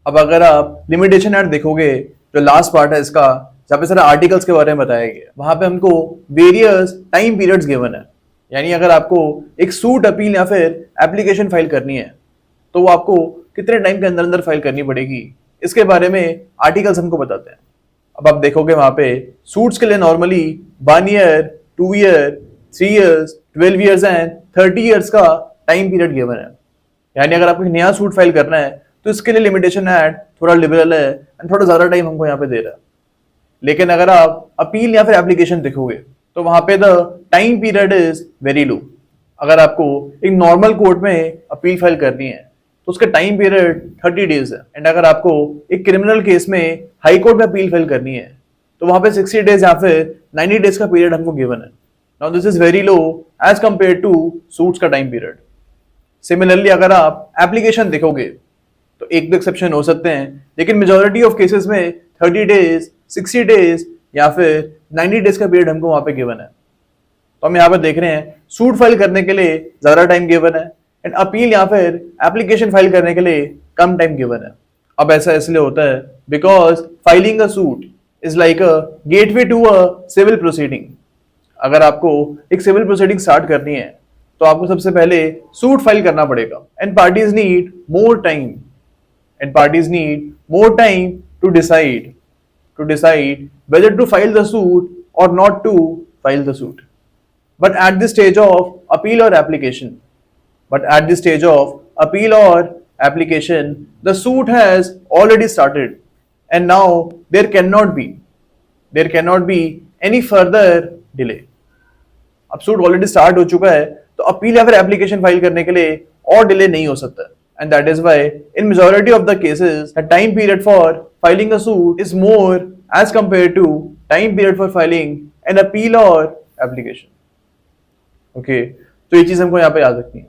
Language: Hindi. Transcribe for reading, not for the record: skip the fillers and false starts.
अब अगर आप लिमिटेशन एक्ट देखोगे, जो लास्ट पार्ट है इसका, जहाँ पे सारे आर्टिकल्स के बारे में बताया गया, वहां पे हमको वेरियस टाइम पीरियड्स गिवन है। यानी अगर आपको एक सूट अपील या फिर एप्लीकेशन फाइल करनी है, तो वो आपको कितने टाइम के अंदर अंदर फाइल करनी पड़ेगी, इसके बारे में आर्टिकल्स हमको बताते हैं। अब आप देखोगे वहां पे सूट्स के लिए normally 1 year, 2 year, 3 years, 12 years and 30 years का टाइम पीरियड गिवन है। यानी अगर आपको एक नया सूट फाइल करना है, तो इसके लिए लिमिटेशन एक्ट थोड़ा लिबरल है एंड थोड़ा ज्यादा टाइम हमको यहाँ पे दे रहा है। लेकिन अगर आप अपील या फिर एप्लीकेशन देखोगे, तो वहां पे the time period is very लो। अगर आपको एक नॉर्मल कोर्ट में अपील फाइल करनी है, तो उसका टाइम पीरियड 30 डेज है। एंड अगर आपको एक क्रिमिनल केस में हाई कोर्ट में अपील फाइल करनी है, तो वहां पे 60 डेज या फिर 90 डेज का पीरियड हमको गिवन है। Now this is very low as compare to suits का टाइम पीरियड। सिमिलरली अगर आप एप्लीकेशन देखोगे, तो एक दो एक्सेप्शन हो सकते हैं, लेकिन मेजोरिटी ऑफ केसेस में 30 डेज, 60 डेज या फिर 90 डेज का पीरियड हमको वहां पे गिवन है। तो हम यहाँ पे देख रहे हैं सूट फाइल करने के लिए ज्यादा टाइम गिवन है एंड अपील या फिर एप्लीकेशन फाइल करने के लिए कम टाइम गिवन है। अब ऐसा इसलिए होता है because filing a suit is like a gateway to a civil proceeding. अगर आपको एक सिविल प्रोसीडिंग स्टार्ट करनी है, तो आपको सबसे पहले सूट फाइल करना पड़ेगा and parties need more time and parties need more time to decide whether to file the suit or not to file the suit. But at this stage of appeal or application, the suit has already started, and now there cannot be any further delay. अब सूट ऑलरेडी स्टार्ट हो चुका है, तो अपील या फिर एप्लीकेशन फाइल करने के लिए और डिले नहीं हो सकता। And that is why in majority of the cases the time period for filing a suit is more as compare to time period for filing an appeal और एप्लीकेशन। ओके, तो ये चीज हमको यहाँ पे याद रखनी है।